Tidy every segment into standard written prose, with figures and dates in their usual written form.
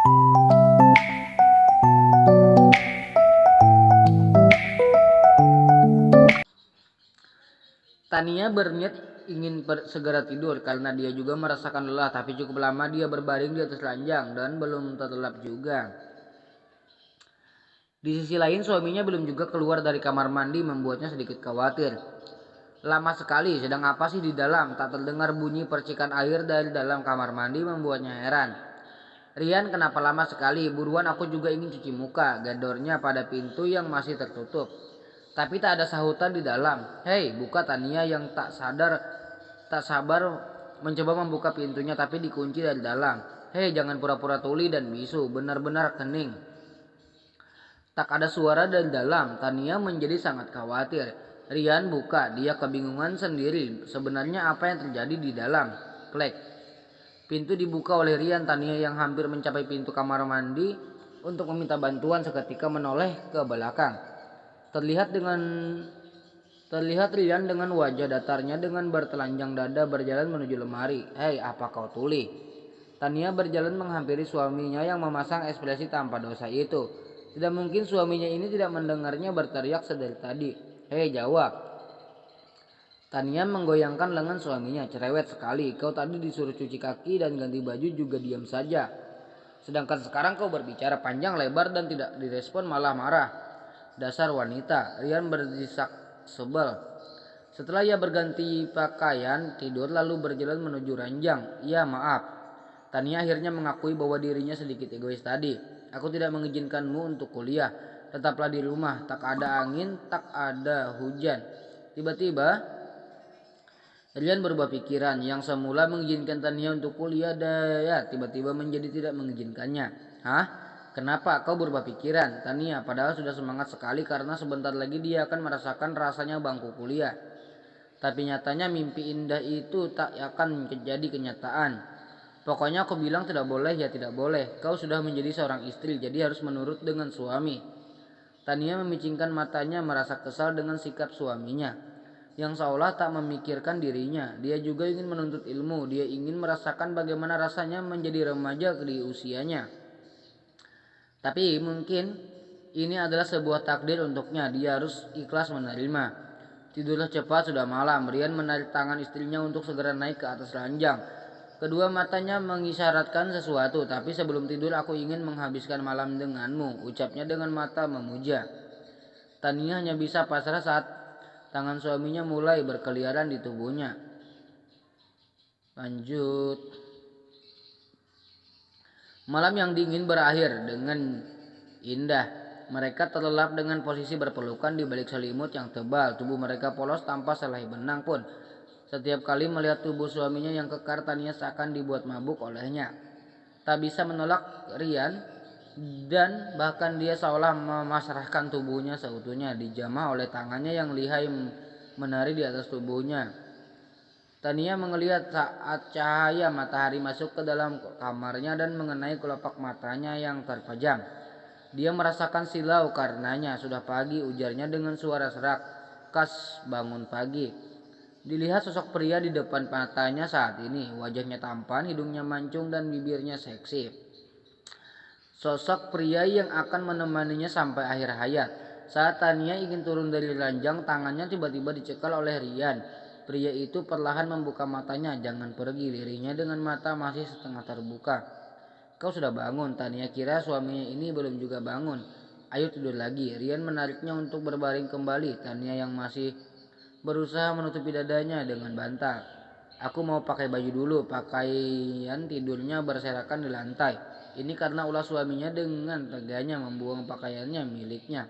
Tania berniat ingin segera tidur karena dia juga merasakan lelah, tapi cukup lama dia berbaring di atas ranjang dan belum terlelap juga. Di sisi lain suaminya belum juga keluar dari kamar mandi membuatnya sedikit khawatir. Lama sekali, sedang apa sih di dalam? Tak terdengar bunyi percikan air dari dalam kamar mandi membuatnya heran. Rian, kenapa lama sekali? Buruan, aku juga ingin cuci muka, gedornya pada pintu yang masih tertutup. Tapi tak ada sahutan di dalam. Hei, buka, Tania yang tak sabar mencoba membuka pintunya tapi dikunci dari dalam. Hei, jangan pura-pura tuli dan bisu, benar-benar kening. Tak ada suara dari dalam. Tania menjadi sangat khawatir. Rian buka, dia kebingungan sendiri. Sebenarnya apa yang terjadi di dalam? Klek. Pintu dibuka oleh Rian. Tania yang hampir mencapai pintu kamar mandi untuk meminta bantuan seketika menoleh ke belakang. Terlihat Rian dengan wajah datarnya dengan bertelanjang dada berjalan menuju lemari. Hei, apa kau tuli? Tania berjalan menghampiri suaminya yang memasang ekspresi tanpa dosa itu. Tidak mungkin suaminya ini tidak mendengarnya berteriak sedari tadi. Hei, jawab. Tania menggoyangkan lengan suaminya. Cerewet sekali. Kau tadi disuruh cuci kaki dan ganti baju juga diam saja. Sedangkan sekarang kau berbicara panjang lebar dan tidak direspon malah marah. Dasar wanita. Rian berdesak sebel. Setelah ia berganti pakaian, tidur lalu berjalan menuju ranjang. Ya, maaf. Tania akhirnya mengakui bahwa dirinya sedikit egois tadi. Aku tidak mengizinkanmu untuk kuliah. Tetaplah di rumah. Tak ada angin, tak ada hujan. Tiba-tiba Rian berubah pikiran. Yang semula mengizinkan Tania untuk kuliah, daya tiba-tiba menjadi tidak mengizinkannya. Hah? Kenapa kau berubah pikiran? Tania padahal sudah semangat sekali karena sebentar lagi dia akan merasakan rasanya bangku kuliah. Tapi nyatanya mimpi indah itu tak akan jadi kenyataan. Pokoknya aku bilang tidak boleh ya tidak boleh. Kau sudah menjadi seorang istri, jadi harus menurut dengan suami. Tania memicingkan matanya merasa kesal dengan sikap suaminya. Yang seolah tak memikirkan dirinya. Dia juga ingin menuntut ilmu. Dia ingin merasakan bagaimana rasanya menjadi remaja di usianya. Tapi mungkin ini adalah sebuah takdir untuknya. Dia harus ikhlas menerima. Tidurlah cepat, sudah malam. Rian menarik tangan istrinya untuk segera naik ke atas ranjang. Kedua matanya mengisyaratkan sesuatu. Tapi sebelum tidur aku ingin menghabiskan malam denganmu, ucapnya dengan mata memuja. Tania hanya bisa pasrah saat tangan suaminya mulai berkeliaran di tubuhnya. Lanjut. Malam yang dingin berakhir dengan indah. Mereka terlelap dengan posisi berpelukan di balik selimut yang tebal. Tubuh mereka polos tanpa selai benang pun. Setiap kali melihat tubuh suaminya yang kekar, Tania seakan dibuat mabuk olehnya. Tak bisa menolak Rian dan bahkan dia seolah memasrahkan tubuhnya seutuhnya, dijamah oleh tangannya yang lihai menari di atas tubuhnya. Tania melihat saat cahaya matahari masuk ke dalam kamarnya dan mengenai kelopak matanya yang terpejam. Dia merasakan silau karenanya. Sudah pagi, ujarnya dengan suara serak. Kas, bangun pagi. Dilihat sosok pria di depan matanya saat ini. Wajahnya tampan, hidungnya mancung dan bibirnya seksi. Sosok pria yang akan menemaninya sampai akhir hayat. Saat Tania ingin turun dari ranjang, tangannya tiba-tiba dicekal oleh Rian. Pria itu perlahan membuka matanya. Jangan pergi, lirihnya dengan mata masih setengah terbuka. Kau sudah bangun. Tania kira suaminya ini belum juga bangun. Ayo tidur lagi. Rian menariknya untuk berbaring kembali. Tania yang masih berusaha menutupi dadanya dengan bantal. Aku mau pakai baju dulu. Pakaian tidurnya berserakan di lantai. Ini karena ulah suaminya dengan teganya membuang pakaiannya miliknya.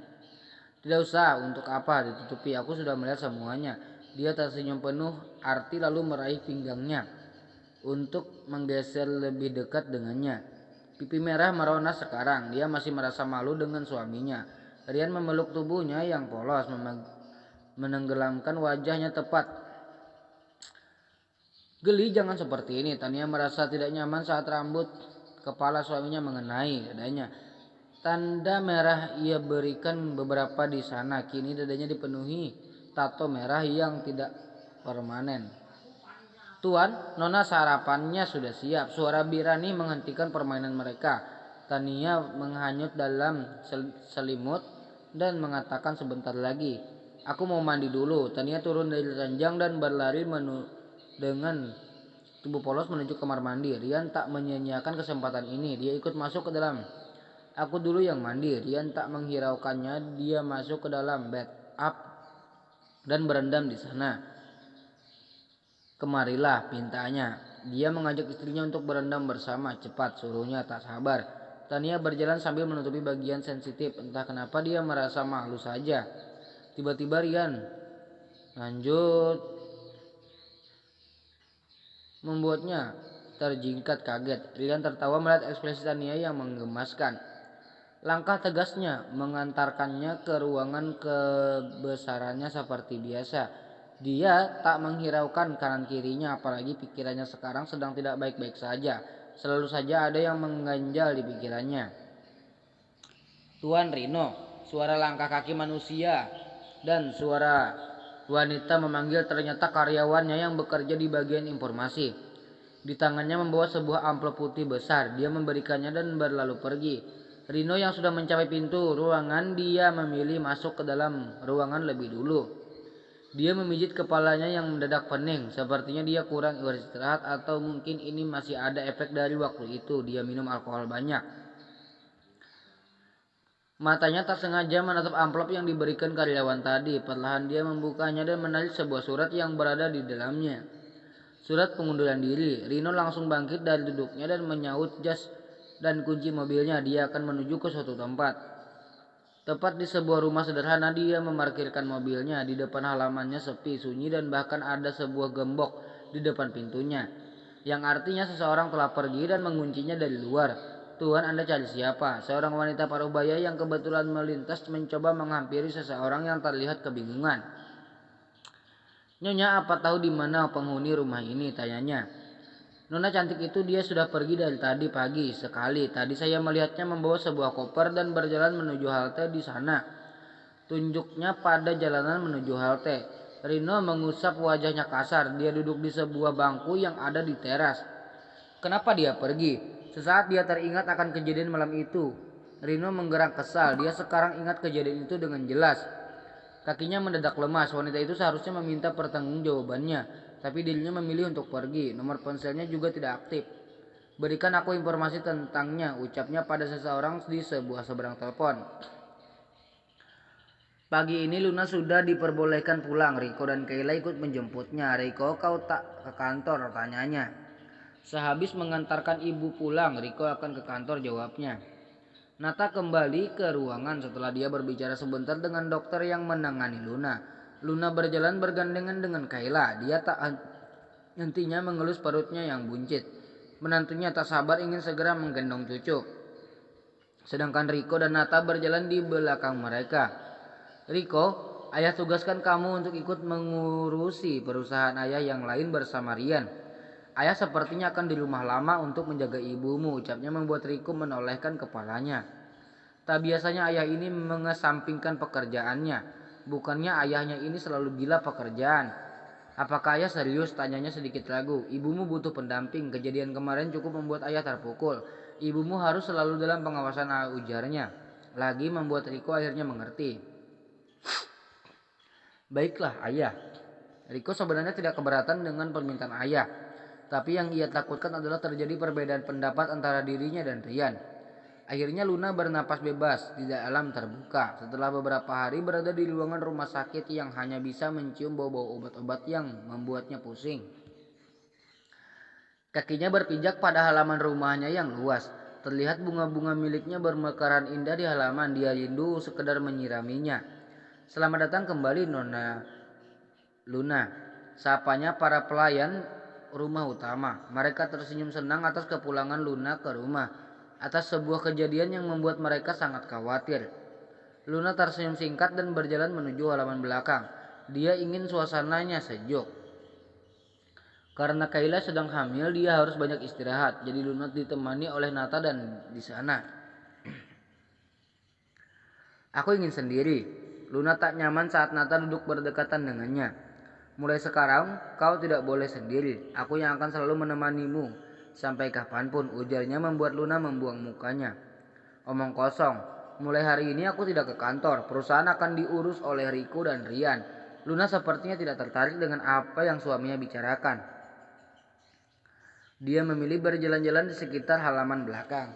Tidak usah, untuk apa ditutupi, aku sudah melihat semuanya. Dia tersenyum penuh arti lalu meraih pinggangnya untuk menggeser lebih dekat dengannya. Pipi merah merona sekarang, dia masih merasa malu dengan suaminya. Rian memeluk tubuhnya yang polos, menenggelamkan wajahnya tepat. Geli, jangan seperti ini. Tania merasa tidak nyaman saat rambut kepala suaminya mengenai dadanya. Tanda merah ia berikan beberapa di sana. Kini dadanya dipenuhi tato merah yang tidak permanen. Tuan, Nona sarapannya sudah siap. Suara Birani menghentikan permainan mereka. Tania menghanyut dalam selimut dan mengatakan sebentar lagi. Aku mau mandi dulu. Tania turun dari ranjang dan berlari dengan tubuh polos menuju kamar mandi. Rian tak menyia-nyiakan kesempatan ini. Dia ikut masuk ke dalam. Aku dulu yang mandi. Rian tak menghiraukannya. Dia masuk ke dalam bathtub dan berendam di sana. Kemarilah, pintanya. Dia mengajak istrinya untuk berendam bersama. Cepat, suruhnya, tak sabar. Tania berjalan sambil menutupi bagian sensitif. Entah kenapa dia merasa malu saja. Tiba-tiba Rian lanjut membuatnya terjingkat kaget. Rian tertawa melihat ekspresi Tania yang menggemaskan. Langkah tegasnya mengantarkannya ke ruangan kebesarannya seperti biasa. Dia tak menghiraukan kanan kirinya, apalagi pikirannya sekarang sedang tidak baik-baik saja. Selalu saja ada yang mengganjal di pikirannya. Tuan Rino, suara langkah kaki manusia dan suara wanita memanggil, ternyata karyawannya yang bekerja di bagian informasi. Di tangannya membawa sebuah amplop putih besar. Dia memberikannya dan berlalu pergi. Rino yang sudah mencapai pintu ruangan, dia memilih masuk ke dalam ruangan lebih dulu. Dia memijit kepalanya yang mendadak pening. Sepertinya dia kurang beristirahat atau mungkin ini masih ada efek dari waktu itu. Dia minum alkohol banyak. Matanya tak sengaja menatap amplop yang diberikan karyawan tadi. Perlahan dia membukanya dan menarik sebuah surat yang berada di dalamnya. Surat pengunduran diri. Rino langsung bangkit dari duduknya dan menyaut jas dan kunci mobilnya. Dia akan menuju ke suatu tempat. Tepat di sebuah rumah sederhana, dia memarkirkan mobilnya. Di depan halamannya sepi, sunyi, dan bahkan ada sebuah gembok di depan pintunya, yang artinya seseorang telah pergi dan menguncinya dari luar. Tuhan, Anda cari siapa? Seorang wanita parubaya yang kebetulan melintas mencoba menghampiri seseorang yang terlihat kebingungan. Nyonya, apa tahu di mana penghuni rumah ini? Tanyanya. Nona cantik itu, dia sudah pergi dari tadi pagi sekali. Tadi saya melihatnya membawa sebuah koper dan berjalan menuju halte di sana. Tunjuknya pada jalanan menuju halte. Rino mengusap wajahnya kasar. Dia duduk di sebuah bangku yang ada di teras. Kenapa dia pergi? Sesaat dia teringat akan kejadian malam itu. Rino menggerak kesal. Dia sekarang ingat kejadian itu dengan jelas. Kakinya mendadak lemas. Wanita itu seharusnya meminta pertanggungjawabannya, tapi dirinya memilih untuk pergi. Nomor ponselnya juga tidak aktif. Berikan aku informasi tentangnya, ucapnya pada seseorang di sebuah seberang telepon. Pagi ini Luna sudah diperbolehkan pulang. Riko dan Kayla ikut menjemputnya. Riko, kau tak ke kantor? Tanyanya. Sehabis mengantarkan ibu pulang, Riko akan ke kantor, jawabnya. Nata kembali ke ruangan setelah dia berbicara sebentar dengan dokter yang menangani Luna. Luna berjalan bergandengan dengan Kayla. Dia tak hentinya mengelus perutnya yang buncit. Menantunya tak sabar ingin segera menggendong cucu. Sedangkan Riko dan Nata berjalan di belakang mereka. Riko, ayah tugaskan kamu untuk ikut mengurusi perusahaan ayah yang lain bersama Rian. Ayah sepertinya akan di rumah lama untuk menjaga ibumu, ucapnya membuat Riko menolehkan kepalanya. Tak biasanya ayah ini mengesampingkan pekerjaannya. Bukannya ayahnya ini selalu gila pekerjaan. Apakah ayah serius? Tanyanya sedikit ragu. Ibumu butuh pendamping. Kejadian kemarin cukup membuat ayah terpukul. Ibumu harus selalu dalam pengawasan, ujarnya. Lagi membuat Riko akhirnya mengerti. Baiklah ayah. Riko sebenarnya tidak keberatan dengan permintaan ayah. Tapi yang ia takutkan adalah terjadi perbedaan pendapat antara dirinya dan Rian. Akhirnya Luna bernapas bebas di dalam terbuka. Setelah beberapa hari berada di ruangan rumah sakit yang hanya bisa mencium bau-bau obat-obat yang membuatnya pusing. Kakinya berpijak pada halaman rumahnya yang luas. Terlihat bunga-bunga miliknya bermekaran indah di halaman. Dia rindu sekedar menyiraminya. Selamat datang kembali Nona Luna, sapanya para pelayan rumah utama. Mereka tersenyum senang atas kepulangan Luna ke rumah. Atas sebuah kejadian yang membuat mereka sangat khawatir. Luna tersenyum singkat dan berjalan menuju halaman belakang. Dia ingin suasananya sejuk. Karena Kayla sedang hamil, dia harus banyak istirahat. Jadi Luna ditemani oleh Nata dan di sana. Aku ingin sendiri. Luna tak nyaman saat Nata duduk berdekatan dengannya. Mulai sekarang, kau tidak boleh sendiri. Aku yang akan selalu menemanimu. Sampai kapanpun, ujarnya membuat Luna membuang mukanya. Omong kosong. Mulai hari ini aku tidak ke kantor. Perusahaan akan diurus oleh Riko dan Rian. Luna sepertinya tidak tertarik dengan apa yang suaminya bicarakan. Dia memilih berjalan-jalan di sekitar halaman belakang.